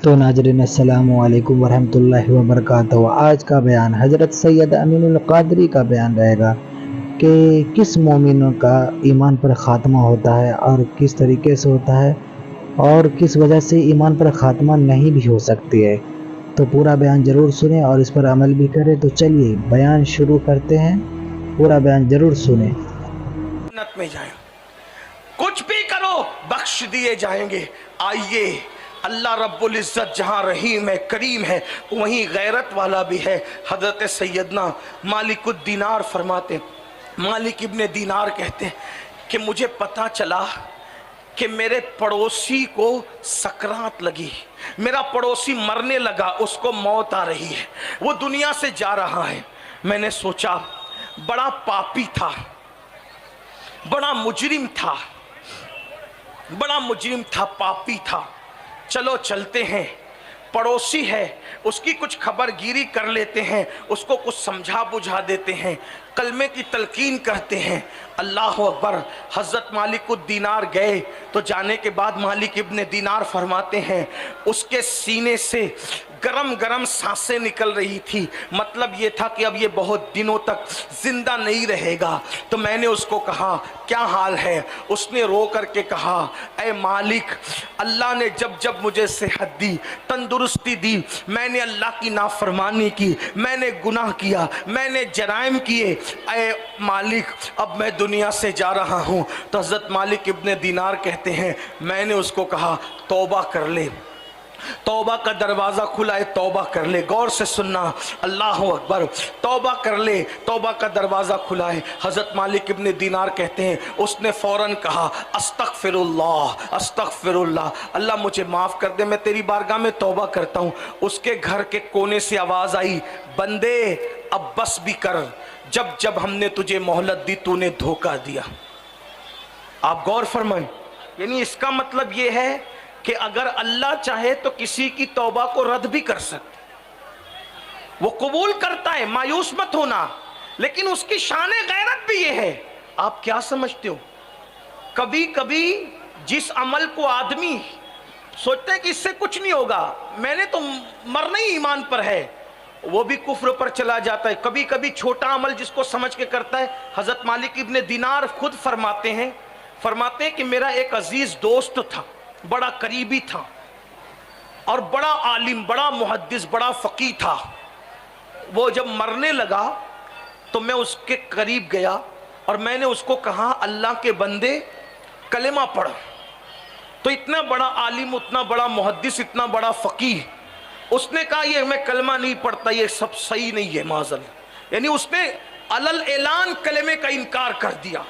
تو नाज़रीन अस्सलामु अलैकुम वरहमतुल्लाहि वबरकातुहू। आज का बयान हज़रत सैयद अमीनुल क़ादरी का बयान रहेगा कि किस मोमिन का ईमान पर ख़ात्मा होता है और किस तरीके से होता है और किस वजह से ईमान पर ख़ात्मा नहीं भी हो सकती है। तो पूरा बयान ज़रूर सुने और इस पर अमल भी करें। तो चलिए बयान शुरू करते हैं, पूरा बयान ज़रूर सुने। जन्नत में जाए, कुछ भी करो बख्श दिए जाएंगे। आइए, अल्लाह रब्बुल इज़्ज़त जहाँ रहीम है, करीम है, वहीं गैरत वाला भी है। हज़रत सैयदना मालिकुद दीनार फरमाते, मालिक इब्ने दीनार कहते हैं कि मुझे पता चला कि मेरे पड़ोसी को सकरात लगी, मेरा पड़ोसी मरने लगा, उसको मौत आ रही है, वो दुनिया से जा रहा है। मैंने सोचा बड़ा पापी था, बड़ा मुजरिम था, बड़ा मुजरिम था, पापी था। चलो चलते हैं, पड़ोसी है, उसकी कुछ खबरगिरी कर लेते हैं, उसको कुछ समझा बुझा देते हैं, कलमे की तलकीन करते हैं। अल्लाह अकबर। हज़रत मालिकुद दीनार गए तो जाने के बाद मालिक इब्ने दीनार फरमाते हैं उसके सीने से गरम गरम सांसें निकल रही थी। मतलब ये था कि अब ये बहुत दिनों तक जिंदा नहीं रहेगा। तो मैंने उसको कहा क्या हाल है? उसने रो करके कहा ऐ मालिक, अल्लाह ने जब जब मुझे सेहत दी, तंदुरुस्ती दी, मैंने अल्लाह की नाफरमानी की, मैंने गुनाह किया, मैंने जराइम किए। ऐ मालिक, अब मैं दुनिया से जा रहा हूँ। तो हज़रत मालिक इब्ने दीनार कहते हैं मैंने उसको कहा तौबा कर ले, तौबा का दरवाज़ा खुला है, तौबा कर ले। गौर से सुनना, अल्लाह अकबर। तौबा कर ले, तौबा का दरवाज़ा खुला है। हज़रत मालिक इब्ने दीनार कहते हैं उसने फ़ौरन कहा अस्तग़फ़िरुल्लाह, अस्तग़फ़िरुल्लाह, अल्लाह मुझे माफ़ कर दे, मैं तेरी बारगाह में तौबा करता हूँ। उसके घर के कोने से आवाज़ आई, बंदे अब बस भी कर, जब जब हमने तुझे मोहलत दी तूने धोखा दिया। आप गौर फरमाएं, यानी इसका मतलब ये है कि अगर अल्लाह चाहे तो किसी की तौबा को रद्द भी कर सकते, वो कबूल करता है, मायूस मत होना। लेकिन उसकी शान गैरत भी ये है। आप क्या समझते हो, कभी कभी जिस अमल को आदमी सोचता है कि इससे कुछ नहीं होगा, मैंने तो मरना ही ईमान पर है, वो भी कुफ्र पर चला जाता है। कभी कभी छोटा अमल जिसको समझ के करता है। हज़रत मालिक इब्ने दीनार खुद फरमाते हैं कि मेरा एक अजीज दोस्त था, बड़ा करीबी था और बड़ा आलिम, बड़ा मुहद्दिस, बड़ा फ़क़ीह था। वो जब मरने लगा तो मैं उसके करीब गया और मैंने उसको कहा अल्लाह के बंदे कलेमा पढ़। तो इतना बड़ा आलिम, उतना बड़ा मुहद्दिस, इतना बड़ा फ़क़ीह, उसने कहा ये मैं कलमा नहीं पढ़ता, ये सब सही नहीं है माज़ल। यानी उसने अलल ऐलान कलेमे का इनकार कर दिया,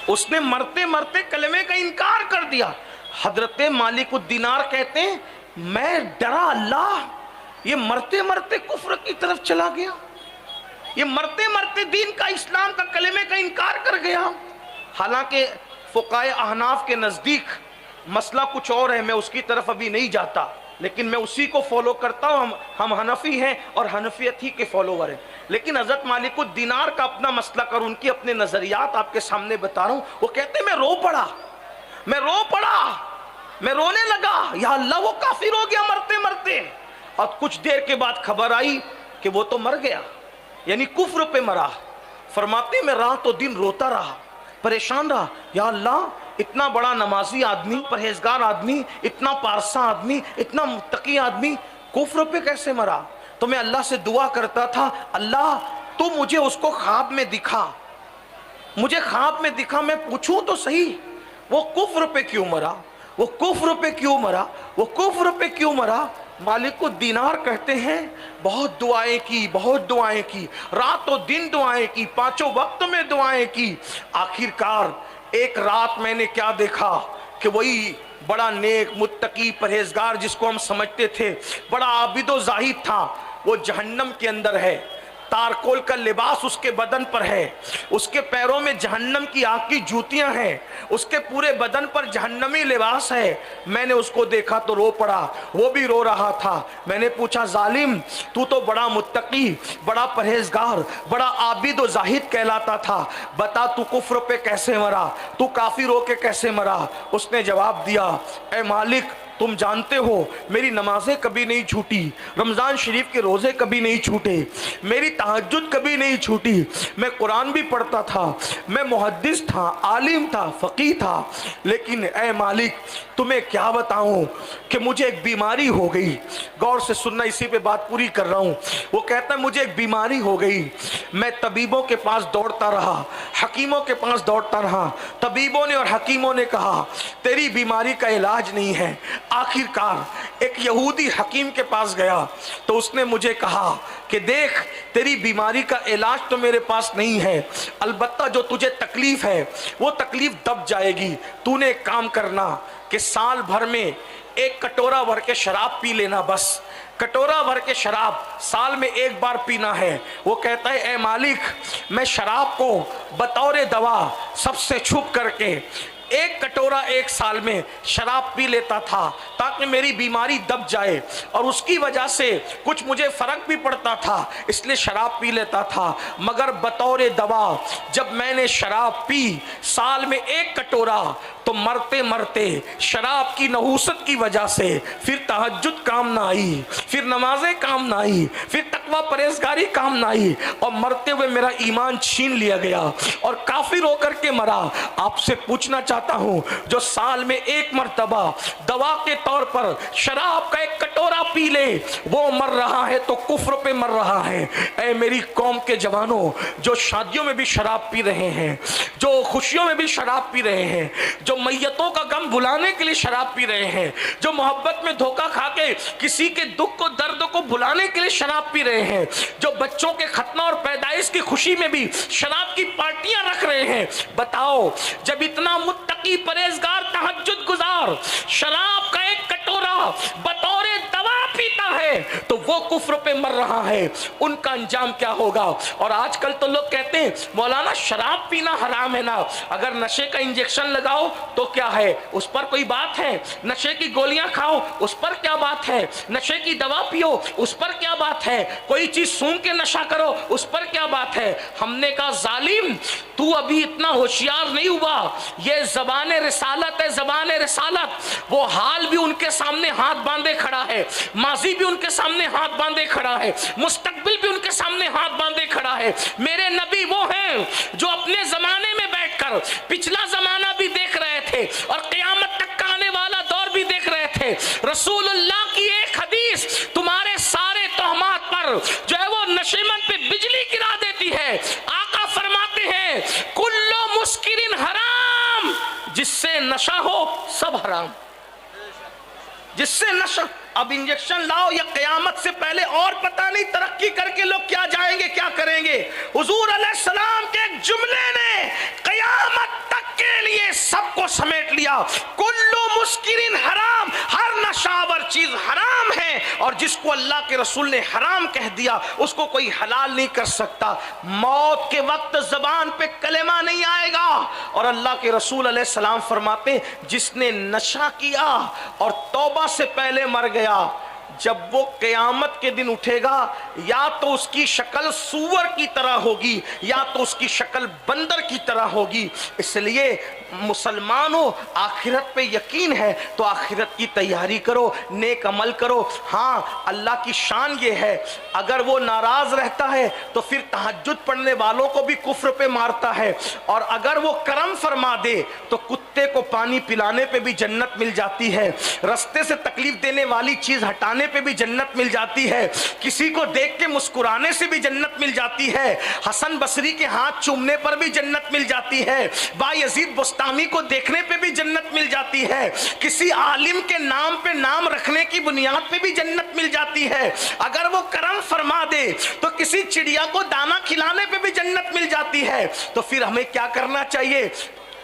उसने मरते मरते कलमे का इनकार कर दिया। हजरत मालिकुद दीनार कहते हैं मैं डरा, अल्लाह ये मरते मरते कुफ्र की तरफ चला गया, ये मरते मरते दीन का, इस्लाम का, कलमे का इनकार कर गया। हालांकि फ़ुक़हाए अहनाफ के नज़दीक मसला कुछ और है, मैं उसकी तरफ अभी नहीं जाता, लेकिन मैं उसी को फॉलो करता हूँ। हम हनफी हैं और हनफियत ही के फॉलोवर हैं। लेकिन हज़रत मालिकुद दीनार का अपना मसला कर, उनकी अपने नज़रियात आपके सामने बता रहा हूँ। वो कहते हैं मैं रो पड़ा, मैं रोने लगा, या अल्लाह वो काफिर हो गया मरते मरते। और कुछ देर के बाद खबर आई कि वो तो मर गया, यानी कुफ्र पे मरा। फरमाते मैं रात और दिन रोता रहा, परेशान रहा, या अल्लाह इतना बड़ा नमाजी आदमी, परहेजगार आदमी, इतना पारसा आदमी, इतना मुत्तकी आदमी कुफ्र पे कैसे मरा? तो मैं अल्लाह से दुआ करता था, अल्लाह तू मुझे उसको ख्वाब में दिखा, मुझे ख्वाब में दिखा, मैं पूछूं तो सही वो कुफ्र पे क्यों मरा, वो कुफ्र पे क्यों मरा, वो कुफ्र पे क्यों मरा। मालिकुद दीनार कहते हैं बहुत दुआएं की, बहुत दुआएं की, रातों दिन दुआएं की, पांचों वक्त में दुआएं की। आखिरकार एक रात मैंने क्या देखा कि वही बड़ा नेक, मुत्तकी, परहेजगार जिसको हम समझते थे, बड़ा आबिदो जाहिद था, वो जहन्नम के अंदर है। तारकोल का लिबास उसके बदन पर है, उसके पैरों में जहन्नम की आग की जूतियां हैं, उसके पूरे बदन पर जहन्नमी लिबास है। मैंने उसको देखा तो रो पड़ा, वो भी रो रहा था। मैंने पूछा जालिम तू तो बड़ा मुत्तकी, बड़ा परहेजगार, बड़ा आबिद व जाहिद कहलाता था, बता तू कुफ्र पे कैसे मरा, तू काफिर होके कैसे मरा? उसने जवाब दिया, ए मालिक तुम जानते हो मेरी नमाजें कभी नहीं छूटी, रमज़ान शरीफ के रोज़े कभी नहीं छूटे, मेरी तहज्जुद कभी नहीं छूटी, मैं कुरान भी पढ़ता था, मैं मुहद्दिस था, आलिम था, फ़क़ीह था, लेकिन ए मालिक तुम्हें क्या बताऊं कि मुझे एक बीमारी हो गई। गौर से सुनना, इसी पे बात पूरी कर रहा हूं। वो कहता है मुझे एक बीमारी हो गई, मैं तबीबों के पास दौड़ता रहा, हकीमों के पास दौड़ता रहा, तबीबों ने और हकीमों ने कहा तेरी बीमारी का इलाज नहीं है। आखिरकार एक यहूदी हकीम के पास गया तो उसने मुझे कहा कि देख तेरी बीमारी का इलाज तो मेरे पास नहीं है, अलबत्ता जो तुझे तकलीफ है वो तकलीफ दब जाएगी। तूने एक काम करना कि साल भर में एक कटोरा भर के शराब पी लेना, बस कटोरा भर के शराब साल में एक बार पीना है। वो कहता है ए मालिक मैं शराब को बतौर दवा सबसे छुप करके एक कटोरा एक साल में शराब पी लेता था ताकि मेरी बीमारी दब जाए, और उसकी वजह से कुछ मुझे फर्क भी पड़ता था, इसलिए शराब पी लेता था। मगर बतौर दवा जब मैंने शराब पी साल में एक कटोरा, तो मरते मरते शराब की नहूसत की वजह से फिर तहज्जुद काम ना आई, फिर नमाजें काम ना आई, फिर तकवा परहेजगारी काम ना आई, और मरते हुए मेरा ईमान छीन लिया गया और काफिर होकर के मरा। आपसे पूछना चाहता हूं, जो साल में एक मर्तबा दवा के तौर पर शराब का एक कटोरा पी ले, वो मर रहा है तो कुफ्र पे मर रहा है। ऐ मेरी कौम के जवानों, जो शादियों में भी शराब पी रहे हैं, जो खुशियों में भी शराब पी रहे हैं, जो मैयतों का गम भुलाने के लिए शराब पी रहे हैं, जो मोहब्बत में धोखा खा के किसी के दुख को दर्द को भुलाने के लिए शराब पी रहे हैं, जो बच्चों के खतना और पैदाइश की खुशी में भी शराब की पार्टियां रख रहे हैं, बताओ जब इतना मुत्तकी परहेजगार तहज्जुद गुजार शराब का एक कटोरा बतौर दवा पीता है तो वो कुफ्र पे मर रहा है, उनका अंजाम क्या होगा। और आजकल तो लोग कहते हैं मौलाना शराब पीना हराम है ना, अगर नशे का इंजेक्शन लगाओ तो क्या है, उस पर कोई बात है, नशे की गोलियां खाओ उस पर क्या बात है, नशे की दवा पियो उस पर क्या बात है, कोई चीज सूंघ के नशा करो उस पर क्या बात है। हमने कहा जालिम तू अभी इतना होशियार नहीं हुआ, ये ज़बान रिसालत है, ज़बान रिसालत। वो हाल भी उनके सामने हाथ बांधे खड़ा है, माजी भी उनके सामने हाथ बांधे खड़ा है, मुस्तकबिल भी उनके सामने हाथ बांधे खड़ा है। मेरे नबी वो हैं जो अपने जमाने में बैठकर पिछला जमाना भी देख रहे थे और क़यामत तक का आने वाला दौर भी देख रहे थे। रसूलुल्लाह की एक हदीस तुम्हारे सारे तोहमात पर जो है वो नशेमन पे बिजली गिरा देती है। आका फरमाते हैं कुल्लो मुस्किरिन हराम, जिससे नशा हो सब हराम, जिससे नशा। अब इंजेक्शन लाओ या क़यामत से पहले और पता नहीं तरक्की करके लोग क्या जाएंगे क्या करेंगे। हुजूर अलैहिस्सलाम के एक जुमले ने क़यामत तक के लिए सबको समेट लिया। कुल्लू मुस्किरिन हराम, हर नशावर चीज हराम है, और जिसको अल्लाह के रसूल ने हराम कह दिया उसको कोई हलाल नहीं कर सकता। मौत के वक्त जबान पे कलेमा नहीं आएगा, और अल्लाह के रसूल अलैहिस्सलाम फरमाते जिसने नशा किया और तौबा से पहले मर गया, जब वो क़यामत के दिन उठेगा या तो उसकी शक्ल सूअर की तरह होगी या तो उसकी शक्ल बंदर की तरह होगी। इसलिए मुसलमानों, आखिरत पे यकीन है तो आखिरत की तैयारी करो, नेक अमल करो। हाँ, अल्लाह की शान ये है, अगर वो नाराज रहता है तो फिर तहज्जुद पढ़ने वालों को भी कुफ्र पे मारता है, और अगर वो करम फरमा दे तो कुत्ते को पानी पिलाने पे भी जन्नत मिल जाती है, रास्ते से तकलीफ देने वाली चीज हटाने पे भी जन्नत मिल जाती है, किसी को देख के मुस्कुराने से भी जन्नत मिल जाती है, हसन बसरी के हाथ चूमने पर भी जन्नत मिल जाती है, बायजीद बुस्तामी को देखने पे भी जन्नत मिल जाती है, किसी आलिम के नाम पे नाम रखने की बुनियाद पे भी जन्नत मिल जाती है, अगर वो करम फरमा दे तो किसी चिड़िया को दाना खिलाने पे भी जन्नत मिल जाती है। तो फिर हमें क्या करना चाहिए?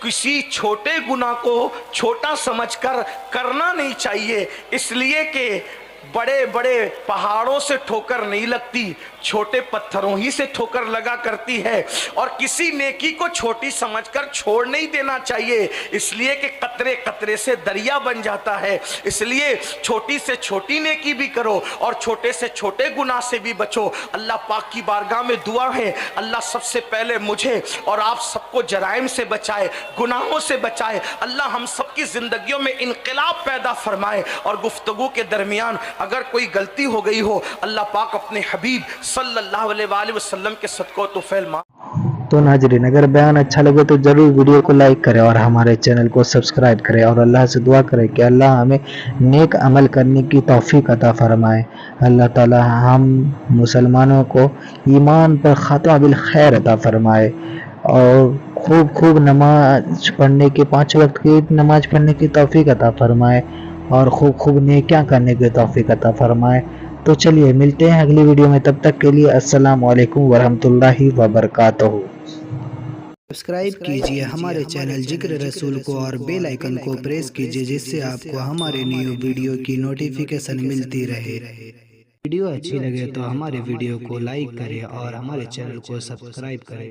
किसी छोटे गुनाह को छोटा समझकर करना नहीं चाहिए, इसलिए कि बड़े बड़े पहाड़ों से ठोकर नहीं लगती, छोटे पत्थरों ही से ठोकर लगा करती है। और किसी नेकी को छोटी समझकर छोड़ नहीं देना चाहिए, इसलिए कि कतरे कतरे से दरिया बन जाता है। इसलिए छोटी से छोटी नेकी भी करो और छोटे से छोटे गुनाह से भी बचो। अल्लाह पाक की बारगाह में दुआ है, अल्लाह सबसे पहले मुझे और आप सबको जराइम से बचाए, गुनाहों से बचाए। अल्लाह हम सबकी जिंदगियों में इनकलाब पैदा फरमाए और गुफ्तगू के दरमियान अगर कोई गलती हो गई हो, अल्लाह पाक अपने हबीब सल्लल्लाहु अलैहि वसल्लम के सदक़ो तुफ़ैल मा। तो नाज़रीन, अगर बयान अच्छा लगे तो ज़रूर वीडियो को लाइक करें और हमारे चैनल को सब्सक्राइब करें और अल्लाह से दुआ करें कि अल्लाह हमें नेक अमल करने की तौफीक अता फरमाए। अल्लाह ताला हम मुसलमानों को ईमान पर खात्मा बिल खैर अता फरमाए और खूब खूब नमाज पढ़ने की, 5 वक्त की नमाज पढ़ने की तौफीक अता फरमाए और खूब खूब नेकियां करने की तौफीक अता फरमाए। तो चलिए मिलते हैं अगली वीडियो में, तब तक के लिए अस्सलाम वालेकुम वरहमतुल्लाहि वबरकातुहू। सब्सक्राइब कीजिए हमारे चैनल जिक्र रसूल को और बेल आइकन को प्रेस कीजिए, जिससे आपको हमारे न्यू वीडियो की नोटिफिकेशन मिलती रहे। वीडियो अच्छी लगे तो हमारे वीडियो को लाइक करें और हमारे चैनल को सब्सक्राइब करें।